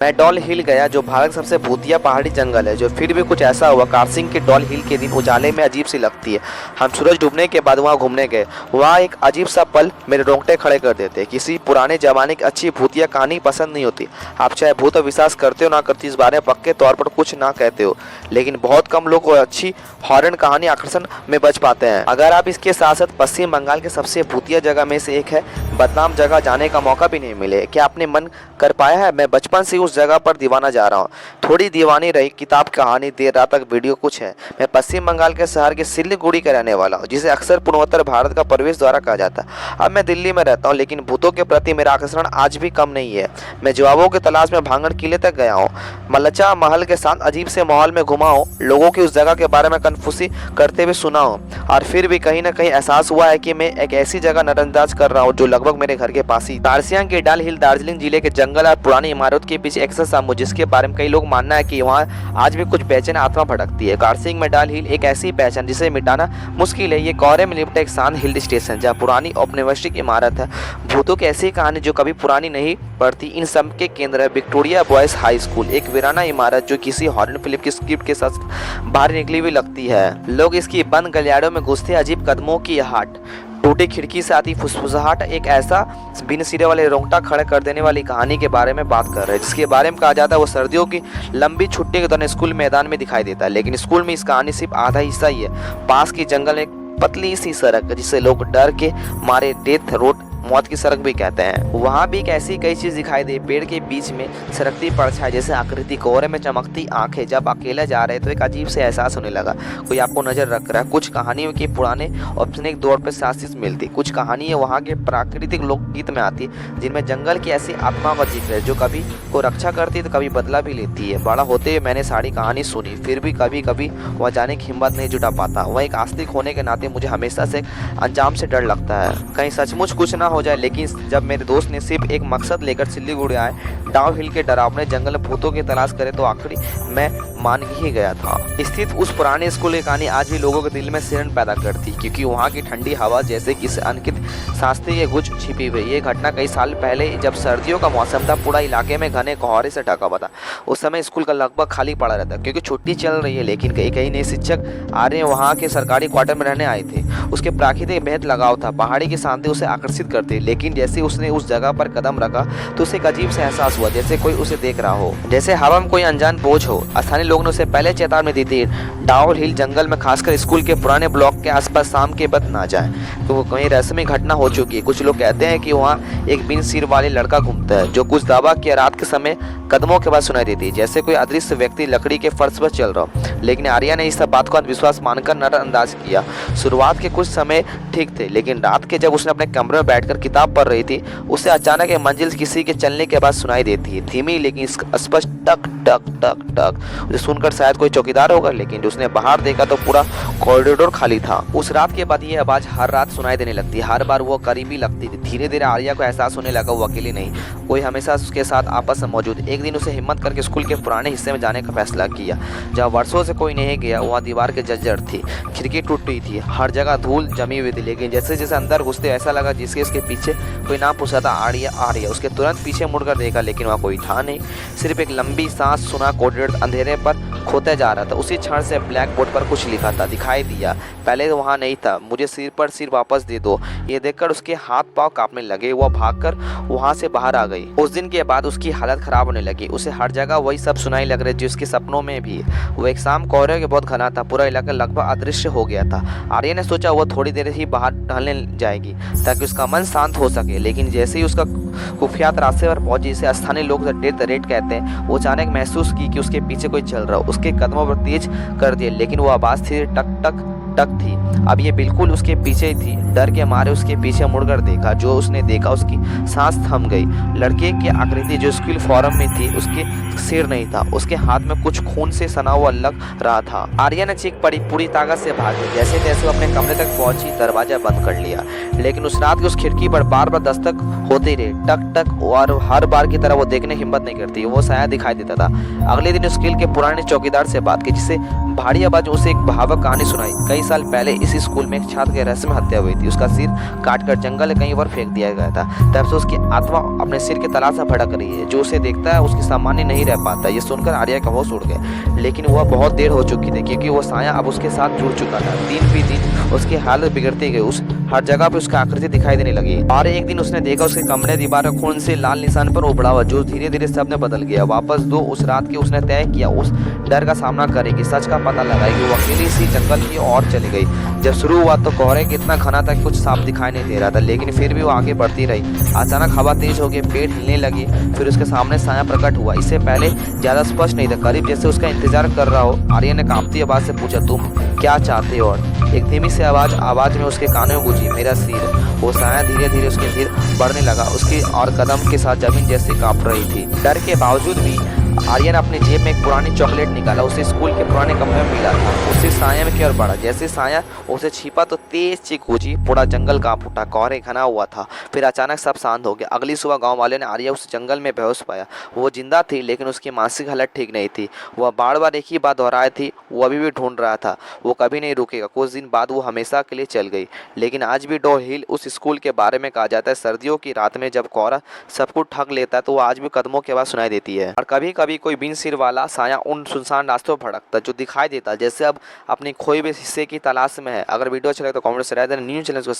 मैं डॉल हिल गया, जो भारत का सबसे भूतिया पहाड़ी जंगल है। जो फिर भी कुछ ऐसा हुआ। कारसिंग की डॉल हिल के दिन उजाले में अजीब सी लगती है। हम सूरज डूबने के बाद वहाँ घूमने गए। वहाँ एक अजीब सा पल मेरे रोंगटे खड़े कर देते। किसी पुराने जमाने की अच्छी भूतिया कहानी पसंद नहीं होती। आप चाहे भूत विश्वास करते हो ना करते, इस बारे में पक्के तौर पर कुछ ना कहते हो, लेकिन बहुत कम लोग को अच्छी हॉरर कहानी आकर्षण में बच पाते हैं। अगर आप इसके साथ साथ पश्चिम बंगाल के सबसे भूतिया जगह में से एक है बदनाम जगह जाने का मौका भी नहीं मिले, क्या आपने मन कर पाया है? मैं बचपन से उस जगह पर दीवाना जा रहा हूँ। थोड़ी दीवानी रही, किताब कहानी, देर रात तक वीडियो कुछ है। मैं पश्चिम बंगाल के शहर के सिल्लीगुड़ी का रहने वाला हूँ, जिसे अक्सर पूर्वोत्तर भारत का प्रवेश द्वार कहा जाता है। अब मैं दिल्ली में रहता हूँ, लेकिन भूतों के प्रति मेरा आकर्षण आज भी कम नहीं है। मैं जवाबों की तलाश में भांगड़ किले तक गया हूँ, मल्लचा महल के साथ अजीब से माहौल में घुमा हूँ, लोगों की उस जगह के बारे में कन्फ्यूसी करते हुए सुना हूँ, और फिर भी कहीं ना कहीं एहसास हुआ है कि मैं एक ऐसी जगह नजरअंदाज कर रहा हूँ जो लगभग मेरे घर के पास ही। दार्सियांग की डल हिल दार्जिलिंग जिले के जंगल और पुरानी इमारत के पीछे एक समूह, जिसके बारे में कई लोग मानना है कि वहाँ आज भी कुछ बेचैन आत्मा भटकती है। कारसिंग में डल हिल एक ऐसी पहचान जिसे मिटाना मुश्किल है। ये कोहरे में लिपटा एक शांत हिल स्टेशन जहाँ पुरानी औपनिवेशिक इमारत है। भूतों की ऐसी कहानी जो कभी पुरानी नहीं पड़ती, इन सब के केंद्र है विक्टोरिया बॉयज हाई स्कूल, एक वीराना इमारत जो किसी हॉरर फिल्म की स्क्रिप्ट के साथ बाहर निकली हुई लगती है। लोग इसकी बंद गलियारों में घुसते, अजीब कदमों की आहट, टूटी खिड़की से आती फुसफुसाहट, एक ऐसा बिन सिरे वाले रोंगटा खड़े कर देने वाली कहानी के बारे में बात कर रहे हैं, जिसके बारे में कहा जाता है वो सर्दियों की लंबी छुट्टी के दौरान स्कूल मैदान में दिखाई देता है। लेकिन स्कूल में इस कहानी सिर्फ आधा हिस्सा ही है। पास की जंगल में पतली सी सड़क, जिसे लोग डर के मारे डेथ रोड, मौत की सड़क भी कहते हैं, वहाँ भी एक ऐसी कई चीज दिखाई दे। पेड़ के बीच में सरकती परछाई जैसे आकृति, कोहरे में चमकती आंखें। जब अकेले जा रहे तो एक अजीब से एहसास होने लगा, कोई आपको नजर रख रहा है। कुछ कहानियों के पुराने औपनिक दौर पर साजिश मिलती, कुछ कहानियां वहाँ के प्राकृतिक लोकगीत में आती, जिनमें जंगल की ऐसी आत्मा का जिक्र है जो कभी को रक्षा करती तो कभी बदला भी लेती है। बड़ा होते हुए मैंने सारी कहानी सुनी, फिर भी कभी कभी वहाँ जाने की हिम्मत नहीं जुटा पाता। वह एक आस्तिक होने के नाते मुझे हमेशा से अंजाम से डर लगता है, कहीं सचमुच कुछ ना हो जाए। लेकिन जब मेरे दोस्त ने सिर्फ एक मकसद लेकर सिल्लीगुड़ी आए, डाउन हिल के डरावने जंगल में भूतों की तलाश करे, तो आखिरी मैं मान ही गया था। स्थित उस पुराने स्कूल की कहानी आज भी लोगों के दिल में सिहरन पैदा करती, क्योंकि वहाँ की ठंडी हवा जैसे किसी अनकित शास्त्रीय गुज छिपी हुई। ये घटना कई साल पहले, जब सर्दियों का मौसम था, पूरा इलाके में घने कोहरे से ढका हुआ था। उस समय स्कूल का लगभग खाली पड़ा रहता, क्योंकि छुट्टी चल रही है। लेकिन कई कई नए शिक्षक आ रहे हैं, वहाँ के सरकारी क्वार्टर में रहने आए थे। उसके प्राकृतिक बेहद लगाव था, पहाड़ी की शांति उसे आकर्षित करती। लेकिन जैसे उसने उस जगह पर कदम रखा तो उसे एक अजीब सा एहसास हुआ, जैसे कोई उसे देख रहा हो, जैसे हवा में कोई अनजान बोझ हो। स्थानीय लोगों ने उसे पहले चेतावनी दी थी, डाउन हिल जंगल में खासकर स्कूल के पुराने ब्लॉक के आसपास शाम के वक्त ना जाएं, तो वो कहीं रहस्यमय घटना हो चुकी है। कुछ लोग कहते हैं कि वहाँ एक बिन सिर वाले लड़का घूमता है, जो कुछ दावा किया रात के समय कदमों के बाद सुनाई देती है, जैसे कोई अदृश्य व्यक्ति लकड़ी के फर्श पर चल रहा हो। लेकिन आर्या ने इस सब बात को अंधविश्वास मानकर नजरअंदाज किया। शुरुआत के कुछ समय ठीक थे, लेकिन रात के जब उसने अपने कमरे में बैठकर किताब पढ़ रही थी, उसे अचानक एक मंजिल किसी के चलने के बाद सुनाई देती है, धीमी लेकिन स्पष्ट, टक टक टक टक। उसे सुनकर शायद कोई चौकीदार होगा, लेकिन उसने बाहर देखा तो पूरा कॉरिडोर खाली था। उस रात के बाद ये आवाज हर रात सुनाई देने लगती, हर बार वो करीबी लगती थी। धीरे धीरे आर्या को एहसास होने लगा वो अकेली नहीं, कोई हमेशा उसके साथ आपस में मौजूद। एक दिन उसे हिम्मत करके स्कूल के पुराने हिस्से में जाने का फैसला किया, जहाँ वर्षों से कोई नहीं गया। वहाँ दीवार के जर्जर थी, खिड़की टूटी थी, हर जगह धूल जमी हुई थी। लेकिन जैसे जैसे अंदर घुसते ऐसा लगा जिसके उसके पीछे कोई नाम पूछा था, आर्या आर्या। उसके तुरंत पीछे मुड़कर देखा, लेकिन वहाँ कोई था नहीं, सिर्फ एक लंबी सांस सुना कॉरिडोर अंधेरे पर खोते जा रहा था। उसी क्षण से ब्लैक बोर्ड पर कुछ लिखा था दिखाई दिया, पहले तो वहाँ नहीं था, मुझे सिर पर सिर वापस दे दो। ये देखकर उसके हाथ पांव कांपने लगे, वह भागकर वहाँ से बाहर आ गई। उस दिन के बाद उसकी हालत खराब होने लगी, उसे हर जगह वही सब सुनाई लग रही, जो उसके सपनों में भी। वो एक शाम कोहरे के बहुत घना था, पूरा इलाका लगभग अदृश्य हो गया था। आर्या ने सोचा वह थोड़ी देर ही बाहर टहलने जाएगी ताकि उसका मन शांत हो सके। लेकिन जैसे ही उसका खुफियात रास्ते पर पहुंची, जिसे स्थानीय लोग डेथ रेट कहते हैं, वो अचानक महसूस की कि उसके पीछे कोई चल रहा हो। उसके कदमों पर तेज कर दिए, लेकिन वो आवाज थी टक टक टक थी। अब ये बिल्कुल उसके पीछे ही थी। डर के मारे उसके पीछे मुड़कर देखा, जो उसने देखा उसकी सांस थम गई। लड़के की आकृति जो स्कूल फॉर्म में थी, उसके सिर नहीं था, उसके हाथ में कुछ खून से सना हुआ लग रहा था। आर्या ने चीख पड़ी, पूरी ताकत से भागी। जैसे तैसे वो अपने कमरे तक पहुंची, दरवाजा बंद कर लिया। लेकिन उस रात की उस खिड़की पर बार बार दस्तक होते रहे, टक टक, और हर बार की तरह वो देखने की हिम्मत नहीं करती, वो साया दिखाई देता था। अगले दिन स्कूल के पुराने चौकीदार से बात की, जिसे भारी आवाज उसे एक भावुक कहानी सुनाई। कई कई साल पहले इसी स्कूल में एक छात्र की रहस्यमय हत्या हुई थी। उसका सिर काटकर जंगल में कहीं और फेंक दिया गया था। तब से उसकी आत्मा अपने सिर की तलाश में भटक रही है। जो उसे देखता है उसकी सामान्य नहीं रह पाता। ये सुनकर आर्या का होश उड़ गया, लेकिन वह बहुत देर हो चुकी थी क्योंकि वो साया अब उसके साथ जुड़ चुका था। दिन भी दिन उसकी हालत बिगड़ती गई। उस हर जगह पे उसकी आकृति दिखाई देने लगी। और एक दिन उसने देखा उसके कमरे दीवार पर खून से लाल निशान पर उबड़ा हुआ, जो धीरे धीरे सब ने बदल गया। वापस दो उस रात की उसने तय किया उस डर का सामना करेगी, सच का पता लगाएगी। वो अकेली सी जंगल की ओर चली गई। जब शुरू हुआ तो कोहरे कितना घना था कि कुछ साफ दिखाई नहीं दे रहा था, लेकिन फिर भी वो आगे बढ़ती रही। अचानक हवा तेज हो गई, पेड़ हिलने लगी, फिर उसके सामने साया प्रकट हुआ। इससे पहले ज्यादा स्पष्ट नहीं था, करीब जैसे उसका इंतजार कर रहा हो। आर्या ने कांपती आवाज से पूछा, तुम क्या चाहते हो? और एक धीमी सी आवाज में उसके कानों में गूंजी, मेरा सिर। वो साया धीरे धीरे उसके सिर बढ़ने लगा, उसकी और कदम के साथ जमीन जैसी कांप रही थी। डर के बावजूद भी आर्यन अपनी जेब में एक पुरानी चॉकलेट निकाला। उसे स्कूल के पुराने कमरे में मिला था। उससे साया में की ओर बढ़ा। जैसे साया उसे छिपा तो तेज चीख गूंजी, पूरा जंगल कांप उठा। कोहरे घना हुआ था, फिर अचानक सब शांत हो गया। अगली सुबह गांव वाले ने आर्या उस जंगल में बेहोश पाया। वो जिंदा थी, लेकिन उसकी मानसिक हालत ठीक नहीं थी। वह बार बार एक ही बात दोहराई थी, वो अभी भी ढूंढ रहा था, वो कभी नहीं रुकेगा। कुछ दिन बाद वो हमेशा के लिए चल गई। लेकिन आज भी डॉल हिल उस स्कूल के बारे में कहा जाता है। सर्दियों की रात में जब कोहरा सब कुछ ढक लेता है तो वो आज भी कदमों की आवाज सुनाई देती है। और कभी कभी कोई बिन सिर वाला साया उन सुनसान रास्तों पर भटकता जो दिखाई देता जैसे अब अपनी खोए हुए हिस्से की तलाश में है। अगर वीडियो अच्छा लगे तो कमेंट से राय देना। न्यूज़ चैनल को